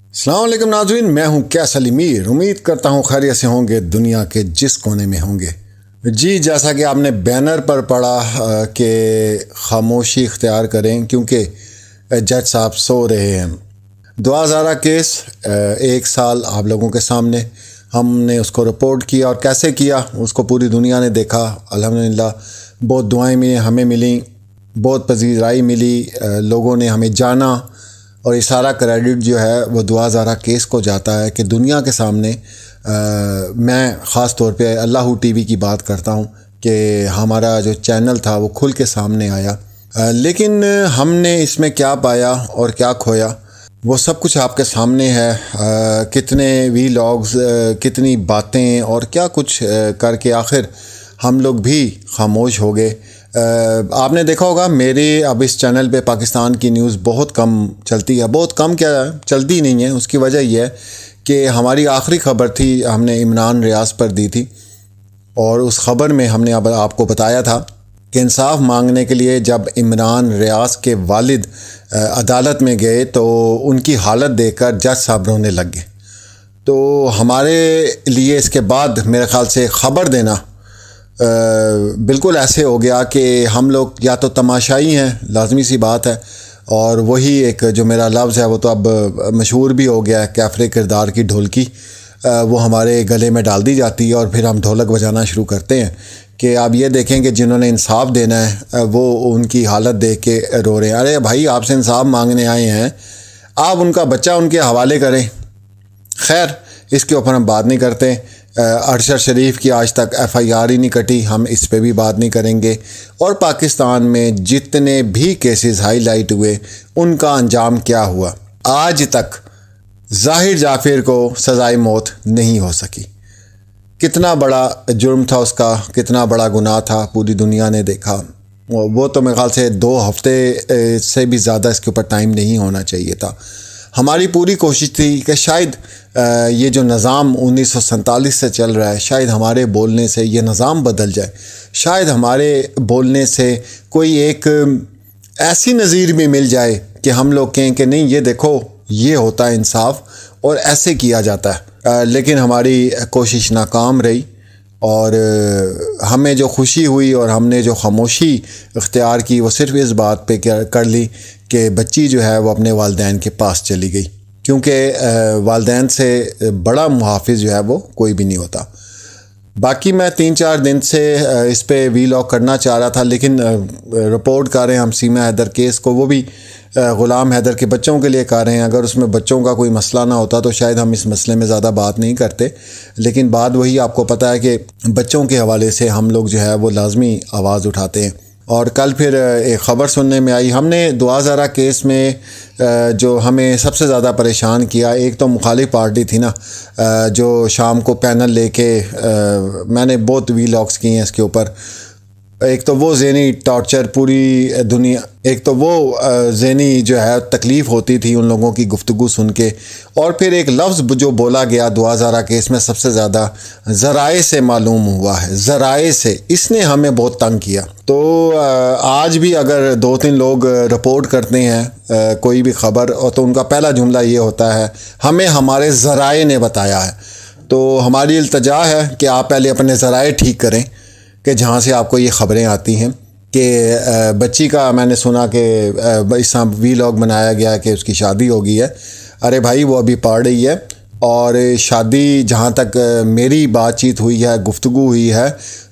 अस्सलाम वालेकुम नाज़रीन, मैं हूं कैसल मीर। उम्मीद करता हूं खैरियत से होंगे दुनिया के जिस कोने में होंगे। जी, जैसा कि आपने बैनर पर पढ़ा कि खामोशी इख्तियार करें क्योंकि जज साहब सो रहे हैं। दुआ ज़ारा केस 1 साल आप लोगों के सामने हमने उसको रिपोर्ट किया, और कैसे किया उसको पूरी दुनिया ने देखा। अल्हम्दुलिल्लाह बहुत दुआएं हमें मिली, बहुत पजीराई मिली, लोगों ने हमें जाना, और ये सारा क्रेडिट जो है वो दुआ ज़ारा केस को जाता है कि दुनिया के सामने मैं ख़ास तौर पे अल्लाह टीवी की बात करता हूँ कि हमारा जो चैनल था वो खुल के सामने आया। लेकिन हमने इसमें क्या पाया और क्या खोया वो सब कुछ आपके सामने है। कितने वीलॉग्स, कितनी बातें और क्या कुछ करके आखिर हम लोग भी खामोश हो गए। आपने देखा होगा मेरे अब इस चैनल पे पाकिस्तान की न्यूज़ बहुत कम चलती है। बहुत कम क्या, चलती नहीं है। उसकी वजह यह है कि हमारी आखिरी ख़बर थी, हमने इमरान रियाज पर दी थी, और उस ख़बर में हमने अब आपको बताया था कि इंसाफ मांगने के लिए जब इमरान रियाज के वालिद अदालत में गए तो उनकी हालत देखकर जज साहब रोने लग गए। तो हमारे लिए इसके बाद मेरे ख़्याल से ख़बर देना बिल्कुल ऐसे हो गया कि हम लोग या तो तमाशाई हैं, लाजमी सी बात है, और वही एक जो मेरा लफ्ज़ है वो तो अब मशहूर भी हो गया है, कैफरे किरदार की ढोलकी, वो हमारे गले में डाल दी जाती है और फिर हम ढोलक बजाना शुरू करते हैं कि आप ये देखें कि जिन्होंने इंसाफ देना है वो उनकी हालत देख के रो रहे हैं। अरे भाई, आपसे इंसाफ मांगने आए हैं, आप उनका बच्चा उनके हवाले करें। खैर, इसके ऊपर हम बात नहीं करते। अरशद शरीफ की आज तक FIR ही नहीं कटी, हम इस पे भी बात नहीं करेंगे। और पाकिस्तान में जितने भी केसेस हाईलाइट हुए उनका अंजाम क्या हुआ, आज तक ज़ाहिर जाफिर को सज़ाए मौत नहीं हो सकी। कितना बड़ा जुर्म था उसका, कितना बड़ा गुनाह था, पूरी दुनिया ने देखा। वो तो मेरे ख्याल से 2 हफ्ते से भी ज़्यादा इसके ऊपर टाइम नहीं होना चाहिए था। हमारी पूरी कोशिश थी कि शायद ये जो निज़ाम 1947 से चल रहा है, शायद हमारे बोलने से ये निज़ाम बदल जाए। शायद हमारे बोलने से कोई एक ऐसी नज़ीर भी मिल जाए कि हम लोग कहें कि नहीं, ये देखो, ये होता है इंसाफ और ऐसे किया जाता है। लेकिन हमारी कोशिश नाकाम रही, और हमें जो खुशी हुई और हमने जो खामोशी इख्तियार की वो सिर्फ़ इस बात पे कर ली कि बच्ची जो है वो अपने वालिदैन के पास चली गई, क्योंकि वालिदैन से बड़ा मुहाफ़िज़ जो है वो कोई भी नहीं होता। बाकी मैं 3-4 दिन से इस पे वीलॉग करना चाह रहा था, लेकिन रिपोर्ट कर रहे हैं हम सीमा हैदर केस को, वो भी ग़ुलाम हैदर के बच्चों के लिए कर रहे हैं। अगर उसमें बच्चों का कोई मसला ना होता तो शायद हम इस मसले में ज़्यादा बात नहीं करते, लेकिन बात वही आपको पता है कि बच्चों के हवाले से हम लोग जो है वो लाजमी आवाज़ उठाते हैं। और कल फिर एक ख़बर सुनने में आई, हमने दुआ ज़ारा केस में जो हमें सबसे ज़्यादा परेशान किया, एक तो मुखालिफ पार्टी थी ना, जो शाम को पैनल लेके, मैंने बहुत वीलॉग्स किए हैं इसके ऊपर। एक तो वो ज़हनी टॉर्चर पूरी दुनिया, एक तो वो ज़हनी जो है तकलीफ़ होती थी उन लोगों की गुफ्तगू सुन के, और फिर एक लफ्ज़ जो बोला गया दुआ ज़ारा केस में सबसे ज़्यादा ज़राए से मालूम हुआ है, ज़राए से, इसने हमें बहुत तंग किया। तो आज भी अगर 2-3 लोग रिपोर्ट करते हैं कोई भी ख़बर, और तो उनका पहला जुमला ये होता है, हमें हमारे ज़राए ने बताया है। तो हमारी इल्तजा है कि आप पहले अपने ज़राए ठीक करें कि जहाँ से आपको ये ख़बरें आती हैं कि बच्ची का, मैंने सुना कि इस वीलॉग बनाया गया कि उसकी शादी हो गई है। अरे भाई, वो अभी पढ़ रही है, और शादी जहाँ तक मेरी बातचीत हुई है, गुफ्तगू हुई है,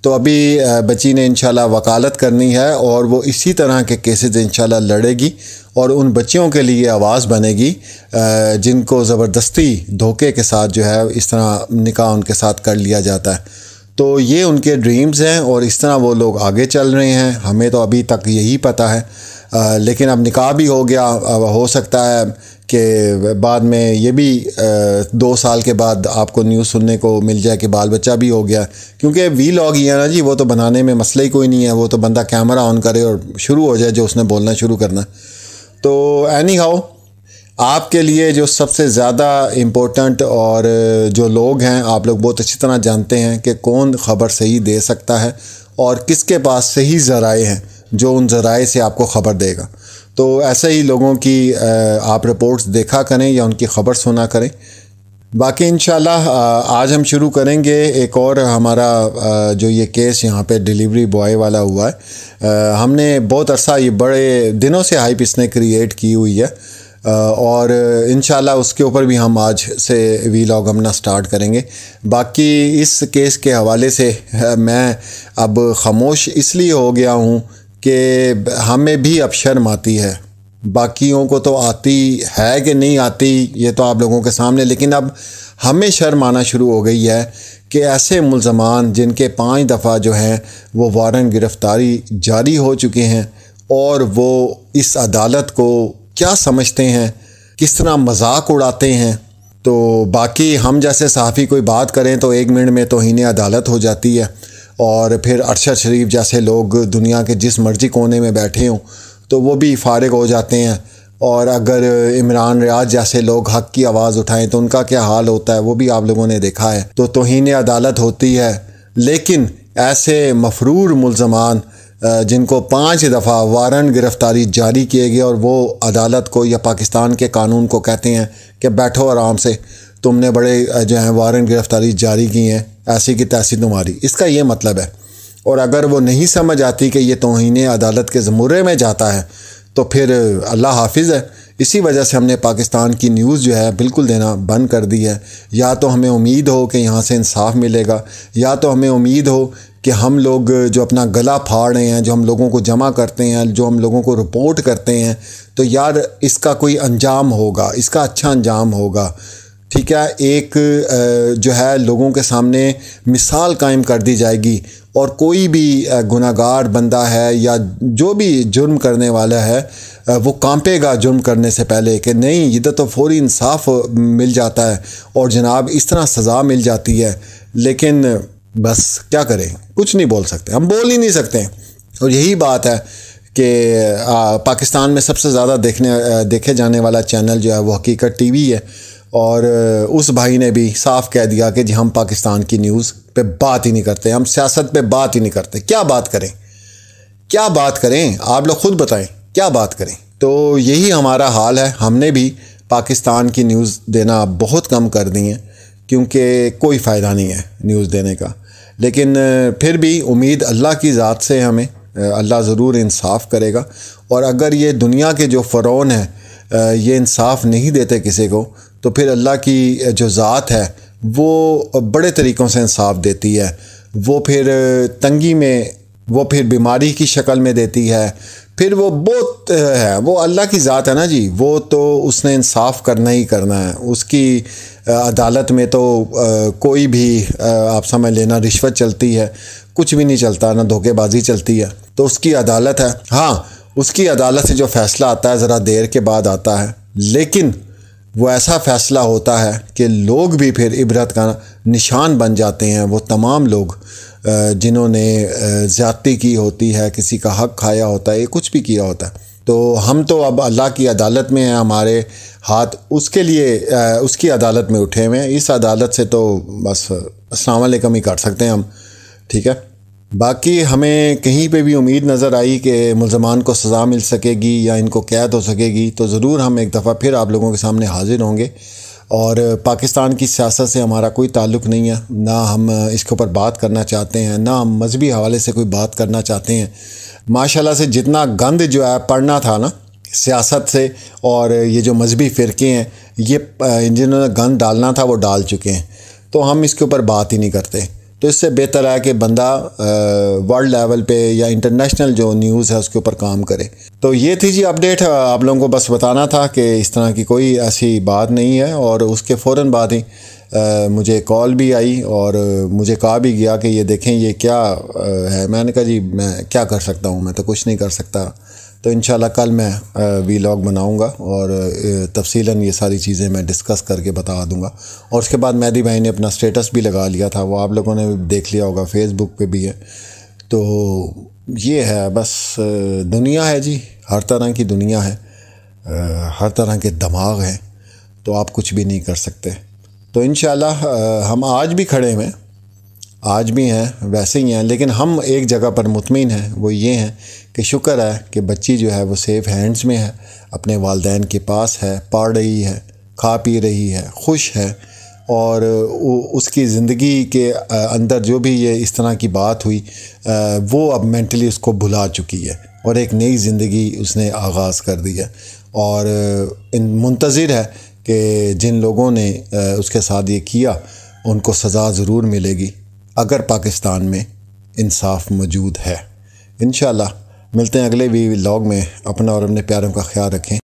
तो अभी बच्ची ने इंशाल्लाह वकालत करनी है, और वो इसी तरह के केसेस इंशाल्लाह लड़ेगी और उन बच्चियों के लिए आवाज़ बनेगी जिनको ज़बरदस्ती धोखे के साथ जो है इस तरह निकाह उनके साथ कर लिया जाता है। तो ये उनके ड्रीम्स हैं और इस तरह वो लोग आगे चल रहे हैं। हमें तो अभी तक यही पता है, लेकिन अब निकाह भी हो गया। अब हो सकता है कि बाद में ये भी 2 साल के बाद आपको न्यूज़ सुनने को मिल जाए कि बाल बच्चा भी हो गया, क्योंकि वीलॉग ही है ना जी, वो तो बनाने में मसला ही कोई नहीं है। वो तो बंदा कैमरा ऑन करे और शुरू हो जाए जो उसने बोलना शुरू करना। तो एनी हाउ, आपके लिए जो सबसे ज़्यादा इम्पोर्टेंट और जो लोग हैं, आप लोग बहुत अच्छी तरह जानते हैं कि कौन ख़बर सही दे सकता है और किसके पास सही ज़राए हैं जो उन ज़राए से आपको ख़बर देगा। तो ऐसे ही लोगों की आप रिपोर्ट्स देखा करें या उनकी ख़बर सुना करें। बाकी इंशाल्लाह आज हम शुरू करेंगे एक और हमारा जो ये केस यहाँ पे डिलीवरी बॉय वाला हुआ है। हमने बहुत अरसा, ये बड़े दिनों से हाइप इसने क्रिएट की हुई है और इंशाल्लाह उसके ऊपर भी हम आज से वीलॉग अपना स्टार्ट करेंगे। बाकी इस केस के हवाले से मैं अब ख़ामोश इसलिए हो गया हूँ कि हमें भी अब शर्म आती है। बाकियों को तो आती है कि नहीं आती ये तो आप लोगों के सामने, लेकिन अब हमें शर्म आना शुरू हो गई है कि ऐसे मुल्ज़मान जिनके 5 दफ़ा जो हैं वो वारंट गिरफ़्तारी जारी हो चुके हैं और वो इस अदालत को क्या समझते हैं, किस तरह मजाक उड़ाते हैं। तो बाकी हम जैसे सहाफ़ी कोई बात करें तो 1 मिनट में तौहीन अदालत हो जाती है और फिर अरशद शरीफ जैसे लोग दुनिया के जिस मर्ज़ी कोने में बैठे हों तो वो भी फारिग हो जाते हैं। और अगर इमरान रियाज जैसे लोग हक़ की आवाज़ उठाएं तो उनका क्या हाल होता है वो भी आप लोगों ने देखा है। तो तौहीन अदालत होती है, लेकिन ऐसे मफरूर मुल्ज़मान जिनको 5 दफ़ा वारंट गिरफ़्तारी जारी किए गए और वो अदालत को या पाकिस्तान के कानून को कहते हैं कि बैठो आराम से, तुमने बड़े जो हैं वारंट गिरफ़्तारी जारी की हैं, ऐसी की तैसी तुम्हारी, इसका ये मतलब है। और अगर वो नहीं समझ आती कि ये तौहीन अदालत के ज़मूरे में जाता है तो फिर अल्लाह हाफिज़ है। इसी वजह से हमने पाकिस्तान की न्यूज़ जो है बिल्कुल देना बंद कर दी है। या तो हमें उम्मीद हो कि यहाँ से इंसाफ मिलेगा, या तो हमें उम्मीद हो कि हम लोग जो अपना गला फाड़ रहे हैं, जो हम लोगों को जमा करते हैं, जो हम लोगों को रिपोर्ट करते हैं, तो यार इसका कोई अंजाम होगा, इसका अच्छा अंजाम होगा। ठीक है, एक जो है लोगों के सामने मिसाल कायम कर दी जाएगी और कोई भी गुनाहगार बंदा है या जो भी जुर्म करने वाला है वो कांपेगा जुर्म करने से पहले कि नहीं, इधर तो फौरी इंसाफ मिल जाता है और जनाब इस तरह सज़ा मिल जाती है। लेकिन बस क्या करें, कुछ नहीं बोल सकते, हम बोल ही नहीं सकते। और यही बात है कि पाकिस्तान में सबसे ज़्यादा देखे जाने वाला चैनल जो है वो हकीकत टीवी है और उस भाई ने भी साफ कह दिया कि जी हम पाकिस्तान की न्यूज़ पे बात ही नहीं करते, हम सियासत पे बात ही नहीं करते। क्या बात करें, क्या बात करें, आप लोग खुद बताएं क्या बात करें। तो यही हमारा हाल है। हमने भी पाकिस्तान की न्यूज़ देना बहुत कम कर दी है क्योंकि कोई फ़ायदा नहीं है न्यूज़ देने का। लेकिन फिर भी उम्मीद अल्लाह की ज़ात से, हमें अल्लाह ज़रूर इंसाफ करेगा। और अगर ये दुनिया के जो फ़रौन हैं ये इंसाफ नहीं देते किसी को, तो फिर अल्लाह की जो ज़ात है वो बड़े तरीक़ों से इंसाफ देती है। वो फिर तंगी में, वो फिर बीमारी की शक्ल में देती है, फिर वो बहुत है, वो अल्लाह की ज़ात है ना जी, वो तो उसने इंसाफ करना ही करना है। उसकी अदालत में तो कोई भी आप समझ लेना रिश्वत चलती है, कुछ भी नहीं चलता, ना धोखेबाजी चलती है। तो उसकी अदालत है। हाँ, उसकी अदालत से जो फ़ैसला आता है ज़रा देर के बाद आता है, लेकिन वो ऐसा फ़ैसला होता है कि लोग भी फिर इबरत का निशान बन जाते हैं। वो तमाम लोग जिन्होंने ज़्यादती की होती है, किसी का हक़ खाया होता है, ये कुछ भी किया होता है। तो हम तो अब अल्लाह की अदालत में हैं, हमारे हाथ उसके लिए उसकी अदालत में उठे हुए हैं। इस अदालत से तो बस अस्सलाम वालेकुम ही कर सकते हैं हम। ठीक है, बाकी हमें कहीं पे भी उम्मीद नज़र आई कि मुल्ज़मान को सज़ा मिल सकेगी या इनको कैद हो सकेगी तो ज़रूर हम एक दफ़ा फिर आप लोगों के सामने हाज़िर होंगे। और पाकिस्तान की सियासत से हमारा कोई ताल्लुक़ नहीं है, ना हम इसके ऊपर बात करना चाहते हैं, ना हम मजहबी हवाले से कोई बात करना चाहते हैं। माशाल्लाह से जितना गंद जो है पड़ना था ना सियासत से, और ये जो मजहबी फ़िरके हैं ये जिन्होंने गंद डालना था वो डाल चुके हैं, तो हम इसके ऊपर बात ही नहीं करते। तो इससे बेहतर है कि बंदा वर्ल्ड लेवल पे या इंटरनेशनल जो न्यूज़ है उसके ऊपर काम करे। तो ये थी जी अपडेट, आप लोगों को बस बताना था कि इस तरह की कोई ऐसी बात नहीं है। और उसके फ़ौरन बाद ही मुझे कॉल भी आई और मुझे कहा भी गया कि ये देखें ये क्या है। मैंने कहा जी मैं क्या कर सकता हूँ, मैं तो कुछ नहीं कर सकता। तो इंशाल्लाह कल मैं वीलॉग बनाऊंगा और तफसीलन ये सारी चीज़ें मैं डिस्कस करके बता दूंगा। और उसके बाद मेहदी भाई ने अपना स्टेटस भी लगा लिया था, वो आप लोगों ने देख लिया होगा, फेसबुक पे भी है। तो ये है बस दुनिया है जी, हर तरह की दुनिया है, हर तरह के दिमाग हैं, तो आप कुछ भी नहीं कर सकते। तो इंशाल्लाह हम आज भी खड़े हैं आज भी हैं वैसे ही हैं, लेकिन हम एक जगह पर मुतमिन हैं, वो ये हैं कि शुक्र है कि बच्ची जो है वो सेफ़ हैंड्स में है, अपने वालिदैन के पास है, पढ़ रही है, खा पी रही है, खुश है। और उसकी ज़िंदगी के अंदर जो भी ये इस तरह की बात हुई वो अब मेंटली उसको भुला चुकी है और एक नई ज़िंदगी उसने आगाज़ कर दी है। और मुंतज़िर है कि जिन लोगों ने उसके साथ ये किया उनको सज़ा ज़रूर मिलेगी, अगर पाकिस्तान में इंसाफ मौजूद है। इंशाअल्लाह मिलते हैं अगले व्लॉग में। अपना और अपने प्यारों का ख्याल रखें।